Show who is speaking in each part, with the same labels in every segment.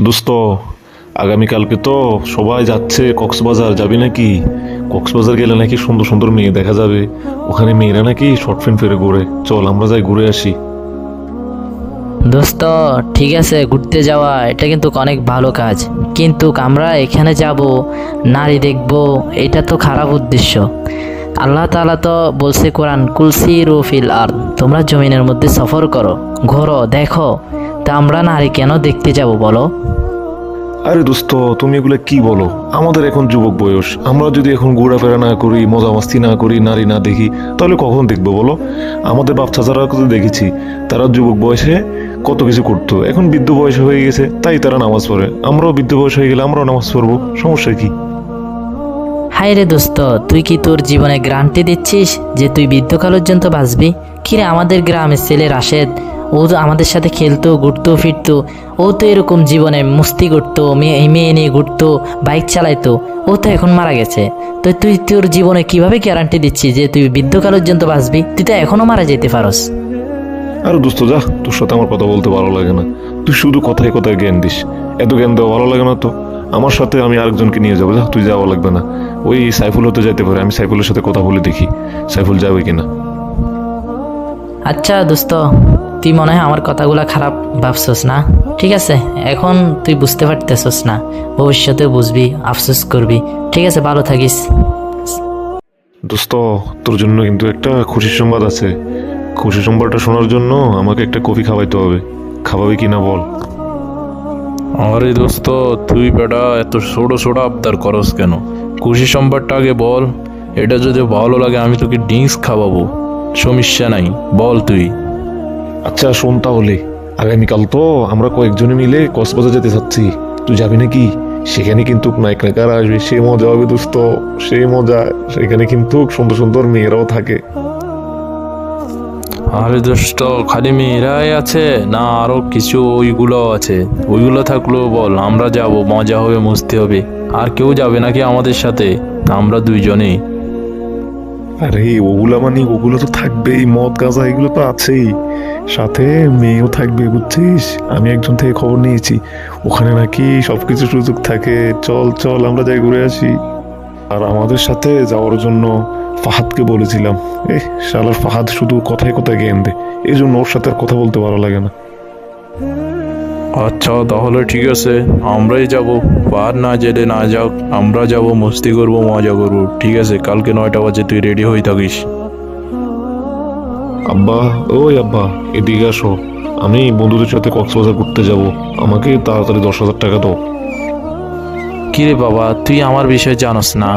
Speaker 1: দোস্ত, আগামীকালকে তো সবাই যাচ্ছে কক্সবাজার, যাবি নাকি? কক্সবাজার গেলে নাকি সুন্দর সুন্দর মেয়ে দেখা যাবে। ওখানে মেয়েরা নাকি শর্ট ফিল্ম ফেরে ঘুরে। চল আমরা যাই ঘুরে আসি।
Speaker 2: দোস্ত, ঠিক আছে, ঘুরতে যাওয়া এটা কিন্তু অনেক ভালো কাজ, কিন্তু আমরা এখানে যাব, নারী দেখব, এটা তো খারাপ উদ্দেশ্য। আল্লাহ তাআলা তো বলছে কোরআন, কুলসিরু ফিল আরদ, তোমরা জমিনের মধ্যে সফর করো, ঘোরো, দেখো। তা আমরা নারী কেন দেখতে যাব বলো?
Speaker 1: আরে দোস্ত, তুমি এগুলো কি বলো? আমাদের এখন যুবক বয়স, আমরা যদি এখন ঘোরাফেরা না করি, মজা মাস্তি না করি, নারী না দেখি, তাহলে কখন দেখবো বলো? আমাদের বাপ চাচারা তো দেখেছি, তারা যুবক বয়সে কত কিছু করতো, এখন বৃদ্ধ বয়স হয়ে গেছে তাই তারা নামাজ পড়ে। আমরাও বৃদ্ধ বয়স হয়ে গেলে আমরাও নামাজ পড়বো, সমস্যা কি?
Speaker 2: হায় রে দোস্ত, তুই কি তোর জীবনে গ্যারান্টি দিচ্ছিস যে তুই বৃদ্ধকাল পর্যন্ত বাঁচবি? কিরে, আমাদের গ্রামের ছেলে রাশেদ, ও তো আমাদের সাথে খেলতো, ঘুরতো ফিরতো, ও তো এরকম জীবনে মস্তি করতো, মেয়ে নিয়ে ঘুরতো, বাইক চালাইতো। ও তো এখন মারা গেছে। তো তুই তোর জীবনে কিভাবে গ্যারান্টি দিচ্ছিস যে তুই বৃদ্ধকাল পর্যন্ত বাঁচবি? তুই তো এখনো মারা যেতে পারস।
Speaker 1: আরে দোস্ত যা, তোর সাথে আমার কথা বলতে ভালো লাগে না। তুই শুধু কথায় কথায় জ্ঞান দিস, এত জ্ঞান দেওয়া ভালো লাগে না তো। আমার সাথে আমি আরেকজনকে নিয়ে যাবো, যা তুই যাওয়া লাগবে না। ওই সাইফুল হতে যাইতে পারে, আমি সাইফুলের সাথে কথা বলে দেখি সাইফুল যাবে কিনা।
Speaker 2: আচ্ছা দোস্ত, তুই মনে হয় আমার কথাগুলা খারাপ ভাবছস না? ঠিক আছে, এখন তুই বুঝতে পারতেছস না, ভবিষ্যতে বুঝবি, আফসোস করবি। ঠিক আছে, ভালো থাকিস।
Speaker 1: দোস্ত, তোর জন্য কিন্তু একটা খুশির সংবাদ আছে। খুশি সংবাদটা শোনার জন্য আমাকে একটা কফি খাওয়াইতে হবে। খাওয়াবি কিনা বল?
Speaker 3: আরে দোস্ত, তুই বেটা এত ছোট ছোট আবদার করস কেন? খুশি সংবাদটা আগে বল। এটা যদি ভালো লাগে আমি তোকে ড্রিঙ্কস খাওয়াবো, সমস্যা নাই, বল তুই।
Speaker 1: আচ্ছা শোন তাহলে, আগামীকাল তো আমরা কয়েকজনে মিলে কক্সবাজার যেতে চাচ্ছি। তুই যাবি নাকি? সেখানে কিন্তু নায়ক নায়িকারা আসবে, সে মজা হবে দোস্ত, সে মজা। সেখানে কিন্তু সুন্দর সুন্দর মেয়েরাও থাকে।
Speaker 3: আরে দোস্ত, খালি মেয়েরাই আছে না আরো কিছু ওইগুলো আছে? ওইগুলো থাকলেও বল, আমরা যাব, মজা হবে, মস্তি হবে। আর কেউ যাবে নাকি আমাদের সাথে? আমরা দুইজনেই।
Speaker 1: আরে ওগুলা মানে ওগুলো তো থাকবেই, মদ গাঁজা এগুলো তো আছেই, সাথে মেয়েও থাকবে বুঝছিস। আমি একজন থেকে খবর নিয়েছি, ওখানে নাকি সবকিছু সুযোগ থাকে। চল চল আমরা যাই ঘুরে আসি। আর আমাদের সাথে যাওয়ার জন্য ফাহাদকে বলেছিলাম। শালার ফাহাদ শুধু কথায় কথায় জ্ঞান দেয়, এই জন্য ওর সাথে আর কথা বলতে ভালো লাগে না।
Speaker 3: আচ্ছা তাহলে ঠিক আছে, আমরাই যাব। পার না জেলে না যাক, আমরা যাব, মস্তি করব, মজা করব। ঠিক আছে, কালকে 9টা বাজে তুই রেডি হয়ে থাকিস।
Speaker 1: আব্বা, ওই আব্বা, এদিকে আসো। আমি বন্ধুদের সাথে কক্সবাজার ঘুরতে যাব, আমাকে তাড়াতাড়ি 10,000 টাকা দাও।
Speaker 3: কিরে বাবা, তুই আমার বিষয়ে জানোস না?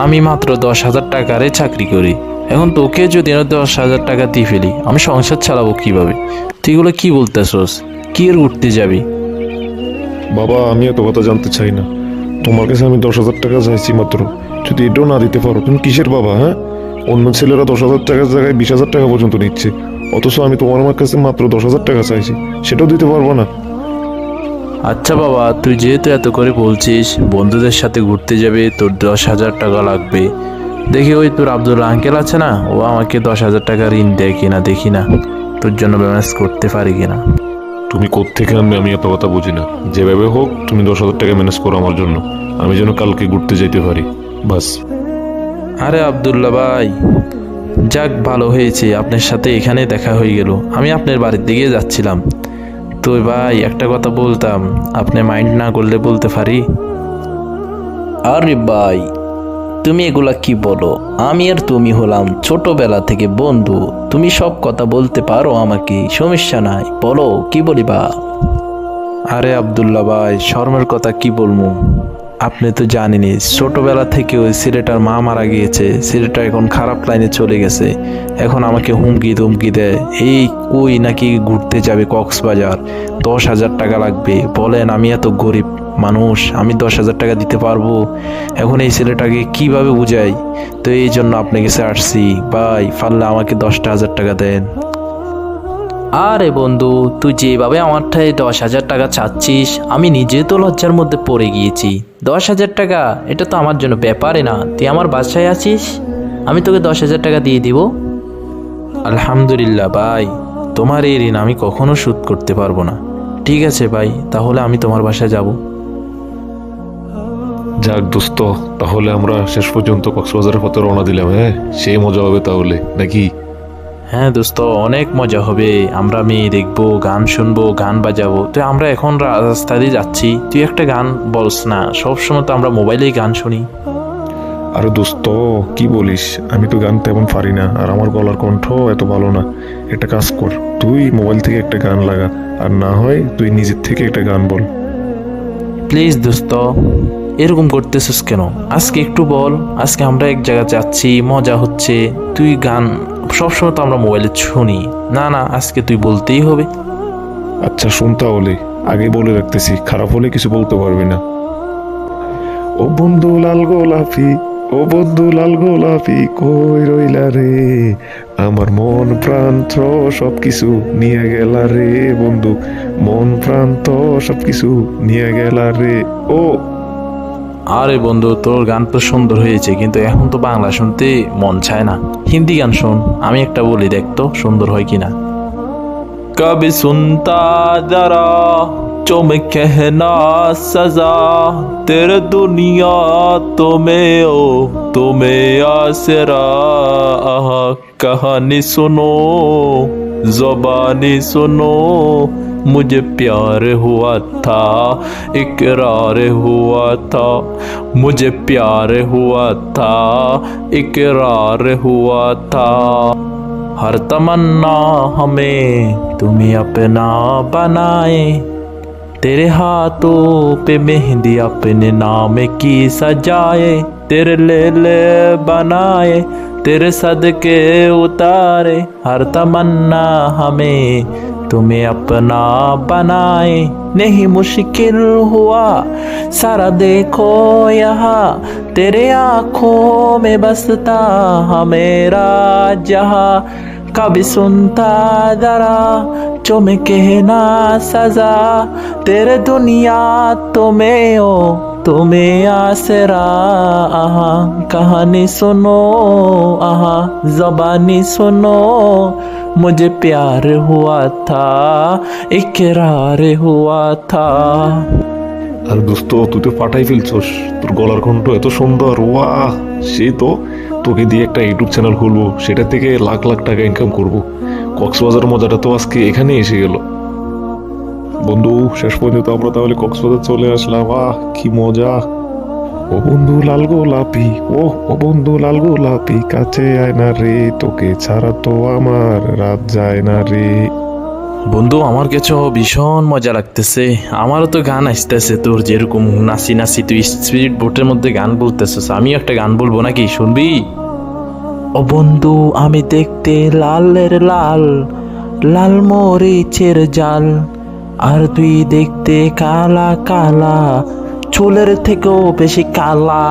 Speaker 3: আমি মাত্র 10,000 টাকারে চাকরি করি। এখন তোকে যদি 10,000 টাকা দিয়ে ফেলি, আমি সংসার চালাবো কিভাবে? তুই এগুলো কি বলতেছস? কি এর উঠতে যাবি?
Speaker 1: বাবা, আমি এত কথা জানতে চাই না। তোমার কাছে আমি 10,000 টাকা চাইছি মাত্র, যদি এটাও না দিতে পারো তুমি কিসের বাবা? হ্যাঁ, অন্য ছেলেরা 10,000 টাকার জায়গায় 20,000 টাকা পর্যন্ত নিচ্ছে, অথচ আমি তোমার আমার কাছে মাত্র 10,000 টাকা চাইছি, সেটাও দিতে পারবো না।
Speaker 3: আচ্ছা বাবা, তুই যেহেতু এত করে বলছিস, বন্ধুদের সাথে ঘুরতে যাবে, তোর 10,000 টাকা লাগবে। দেখি ওই তোর আব্দুল আঙ্কেল আছে না, ও আমাকে 10,000 টাকা ঋণ দেয় কিনা, দেখি না তোর জন্য ম্যানেজ করতে পারি কিনা।
Speaker 1: তুমি কোত্থেকে আনবে আমি এত কথা বুঝি না। যেভাবে হোক তুমি 10,000 টাকা ম্যানেজ করো আমার জন্য, আমি যেন কালকে ঘুরতে যাইতে পারি, বাস।
Speaker 3: আরে আব্দুল্লাহ ভাই, যাক ভালো হয়েছে আপনার সাথে এখানে দেখা হয়ে গেল। আমি আপনার বাড়ির দিকে যাচ্ছিলাম। তো ভাই একটা কথা বলতাম, আপনি মাইন্ড না করলে বলতে পারি?
Speaker 4: আরে ভাই, তুমি এগুলা কি বলো? আমি আর তুমি হলাম ছোটবেলা থেকে বন্ধু, তুমি সব কথা বলতে পারো আমাকে, সমস্যা নাই, বলো কি বলিবা।
Speaker 3: আরে আব্দুল্লাহ ভাই, শর্মের কথা কি বলবো? আপনি তো জানেনই, ছোটবেলা থেকে ওই ছেলেটার মা মারা গিয়েছে। ছেলেটা এখন খারাপ লাইনে চলে গেছে। এখন আমাকে হুমকি ধুমকি দেয়, এই কই নাকি ঘুরতে যাবে কক্সবাজার, 10,000 টাকা লাগবে। বলেন, আমি এত গরিব মানুষ, আমি 10,000 টাকা দিতে পারবো? এখন এই ছেলেটাকে কিভাবে বুঝাই? তো এই জন্য আপনার কাছে আসছি ভাই, পারলে আমাকে 10,000 টাকা দেন।
Speaker 4: আরে বন্ধু, তুই যেভাবে আমার ঠায় 10,000 টাকা চাচ্ছিস, আমি নিজে তো লজ্জার মধ্যে পড়ে গিয়েছি। 10,000 টাকা এটা তো আমার জন্য ব্যাপারই না। তুই আমার বাসায় আছিস, আমি তোকে 10,000 টাকা দিয়ে দিব।
Speaker 3: আলহামদুলিল্লাহ ভাই, তোমার এই ঋণ আমি কখনো শোধ করতে পারবো না।
Speaker 4: ঠিক আছে ভাই, তাহলে আমি তোমার বাসায় যাব।
Speaker 1: যাক দোস্ত, তাহলে আমরা শেষ পর্যন্ত কক্সবাজারের পথে রওনা দিলাম। হ্যাঁ, সেই মজা হবে তাহলে, নাকি?
Speaker 4: হ্যাঁ দোস্ত, অনেক মজা হবে। আমরা মেয়ে দেখবো, গান শুনবো, গান বাজাবো। তো আমরা এখন রাস্তা দিয়ে যাচ্ছি, তুই একটা গান বলস না? সবসময় তো আমরা মোবাইলেই গান শুনি।
Speaker 1: আরে দোস্ত, কি বলিস, আমি তো গান তেমন পারি না, আর আমার গলার কণ্ঠ এত ভালো না। একটা কাজ কর, তুই মোবাইল থেকে একটা গান লাগা, আর না হয় তুই নিজের থেকে একটা গান বল।
Speaker 4: প্লিজ দোস্ত, এরকম করতেছিস কেন? আজকে একটু বল। আজকে আমরা এক জায়গায় যাচ্ছি, মজা হচ্ছে, তুই গান সবসময় তো আমরা মোবাইলে শুনি। না না, আজকে তুই বলতেই হবে।
Speaker 1: আচ্ছা শোন তাহলে, আগে বলে রাখতেছি, খারাপ হলে কিছু বলতে পারবি না। ও বন্ধু লাল গোলাপি, ও বন্ধু লাল গোলাপি, কই রইলা রে, আমার মন প্রাণ তো সবকিছু নিয়ে গেলা রে বন্ধু, মন প্রাণ তো সবকিছু নিয়ে গেলা রে। ও
Speaker 4: আরে বন্ধু, তোর গান তো সুন্দর হয়েছে, কিন্তু এখন তো বাংলা শুনতে মন চায় না। হিন্দি গান শোন, আমি একটা বলি, দেখতো সুন্দর হয় কিনা। कभी सुनता जरा जो मैं कहना सजा, तेरे दुनिया तुम्हें आसरा, कहानी सुनो ज़बानी सुनो, मुझे प्यार हुआ था इकरार हुआ था, मुझे प्यार हुआ था इकरार हुआ था, हर तमन्ना हमें तुम्हें अपना बनाए, तेरे हाथों पे मेहंदी अपने नाम की सजाए, तेरे ले बनाए, तेरे सदके उतारे, हर तमन्ना हमें तुम्हें अपना बनाए, नहीं मुश्किल हुआ सारा देखो यहाँ, तेरे आँखों में बसता मेरा जहाँ, कभी सुनता जरा जो मैं कहना सजा, तेरे दुनिया तुम्हें आसरा, आहा कहानी सुनो, आहा ज़बानी सुनो, मुझे प्यार हुआ था इकरार हुआ था।
Speaker 1: আর দোস্ত, তুই তো ফাটাই ফেলছস, তোর গলার কণ্ঠ এত সুন্দর, ওয়াহ! সে তো, তোকে দিয়ে একটা ইউটিউব চ্যানেল খুলবো, সেটা থেকে লাখ লাখ টাকা ইনকাম করব। কক্সবাজার মজাটা তো আজকে এখানে এসে গেল। বন্ধু, শেষ পর্যন্ত আমরা তাহলে কক্সবাজার চলে আসলাম। আহ কি মজা! ও বন্ধু লাল গোলাপি, ও বন্ধু লাল গোলাপি, কাছে আয় না রে, তোকে ছাড়া তো আমার রাত যায় না রে।
Speaker 4: বন্ধু, আমার কাছে ভীষণ মজা লাগতেছে। আমারও তো গান আসতেছে, তোর যেরকম নাচি নাচি তুই স্পিড বোটের মধ্যে গান বলতেছিস, আমি একটা গান বলবো নাকি, শুনবি? ও বন্ধু, আমি দেখতে লালের লাল, লাল মরিচের জাল, আর তুই দেখতে কালা কালা, চুলের থেকেও বেশি কালা,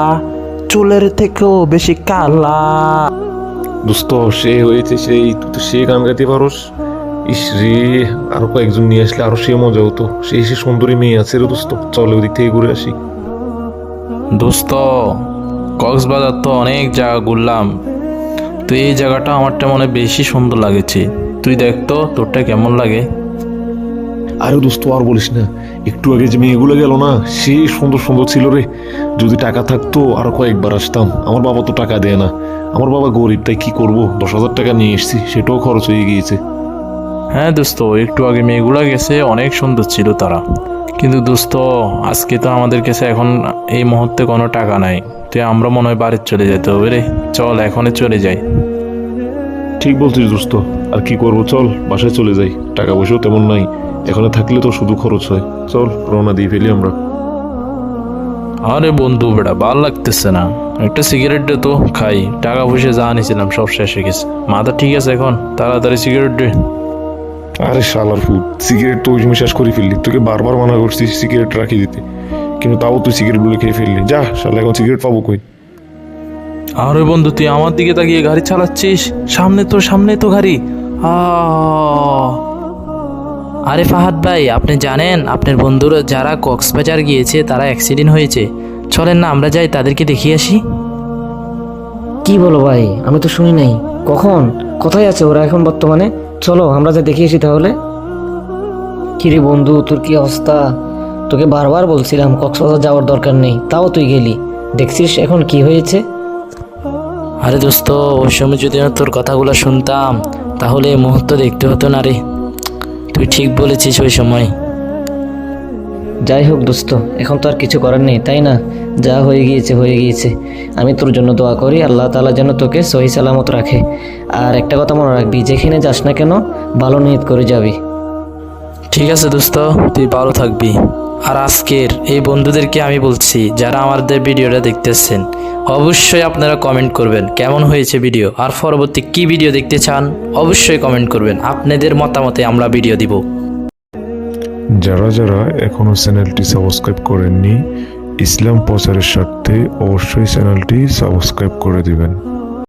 Speaker 4: চুলের থেকেও বেশি কালা।
Speaker 1: দোস্ত, সে হয়েছে সেই, তুই তো সে গান গাইতে পারোস। ইস রে, আরো কয়েকজন নিয়ে আসলে আরো সে মজা হতো। সেই সে সুন্দরী মেয়ে আছে রে দোস্ত, চলে ওদিক থেকে ঘুরে আসি।
Speaker 4: দোস্ত, কক্সবাজার তো অনেক জায়গা ঘুরলাম, তো এই জায়গাটা আমারটা মনে বেশি সুন্দর লাগেছে। তুই দেখ তো তোরটা কেমন লাগে।
Speaker 1: আরে দোস্ত, আর বলিস না, একটু আগে যে মেয়েগুলো গেল না, সে সুন্দর সুন্দর ছিল রে। যদি টাকা থাকতো আরো কয়েকবার আসতাম। আমার বাবা তো টাকা দেয় না, আমার বাবা গরিব, তাই কি করবো, 10,000 টাকা নিয়ে এসেছি, সেটাও খরচ হয়ে গিয়েছে।
Speaker 4: হ্যাঁ দোস্ত, একটু আগে মেয়েগুলা গেছে, অনেক সুন্দর ছিল তারা, কিন্তু দোস্ত আজকে তো আমাদের কাছে এখন এই মুহূর্তে কোনো টাকা নাই, তুই আমরা মনে হয় বাড়ির চলে যেতে হবে রে, চল এখনই চলে যাই।
Speaker 1: ঠিক বলছিস দোস্ত, আর কি করবো, চল বাসায় চলে যাই, টাকা পয়সাও তেমন নাই, এখানে থাকলে তো শুধু খরচ হয়। চল রওনা দিয়ে ফেলি আমরা।
Speaker 4: আরে বন্ধু বেটা, ভাল লাগতেছে না, একটা সিগারেট দে তো খাই, টাকা পয়সা যা নিয়েছিলাম সব শেষ হয়ে গেছে, মাথা ঠিক আছে এখন, তাড়াতাড়ি সিগারেট দে।
Speaker 1: আরে শালার ফুট, সিগারেট তো ওই সময় শেষ করে ফেললি, তোকে বারবার মানা করছি সিগারেট রাখি দিতে, কিন্তু তাও তুই সিগারেটগুলো খেয়ে ফেললি। যা শালা, এখন সিগারেট পাবো কই?
Speaker 4: আরে বন্ধু, তুই আমার দিকে তাকিয়ে গাড়ি চালাচ্ছিস, সামনে তো গাড়ি।
Speaker 2: আরে ফাহাদ ভাই, আপনি জানেন আপনার বন্ধুরা যারা কক্সবাজার গিয়েছে তারা অ্যাক্সিডেন্ট হয়েছে, চলেন না আমরা যাই তাদেরকে দেখিয়ে আসি।
Speaker 5: কি বলো ভাই, আমি তো শুনি নাই। কখন, কোথায় আছে ওরা এখন বর্তমানে? চলো আমরা যা দেখে আসি তাহলে। কিরে বন্ধু, তোর কি অবস্থা? তোকে বারবার বলছিলাম কক্সবাজার যাওয়ার দরকার নেই, তাও তুই গেলি। দেখছিস এখন কি হয়েছে?
Speaker 2: আরে দোস্ত, ওই সময় যদি আমি তোর কথাগুলো শুনতাম তাহলে এই মুহূর্ত দেখতে হতো না রে। তুই ঠিক বলেছিস ওই সময়।
Speaker 5: যাই হোক দোস্ত, এখন তো আর কিছু করার নেই, তাই না? যা হয়ে গিয়েছে হয়ে গিয়েছে। আমি তোর জন্য দোয়া করি আল্লাহ তাআলা যেন তোকে সহি সালামত রাখে। আর একটা কথা মনে রাখবি, যেখানে যাস না কেন ভালো নিয়ত করে যাবি।
Speaker 2: ঠিক আছে দোস্ত, তুই ভালো থাকবি। আর আজকের এই বন্ধুদেরকে আমি বলছি, যারা আমাদের ভিডিওটা দেখতেছেন, অবশ্যই আপনারা কমেন্ট করবেন কেমন হয়েছে ভিডিও, আর পরবর্তী কি ভিডিও দেখতে চান অবশ্যই কমেন্ট করবেন। আপনাদের মতামতে আমরা ভিডিও দিব।
Speaker 1: যারা যারা এখনো চ্যানেলটি সাবস্ক্রাইব করেননি, ইসলাম প্রচারের স্বার্থে অবশ্যই চ্যানেলটি সাবস্ক্রাইব করে দিবেন।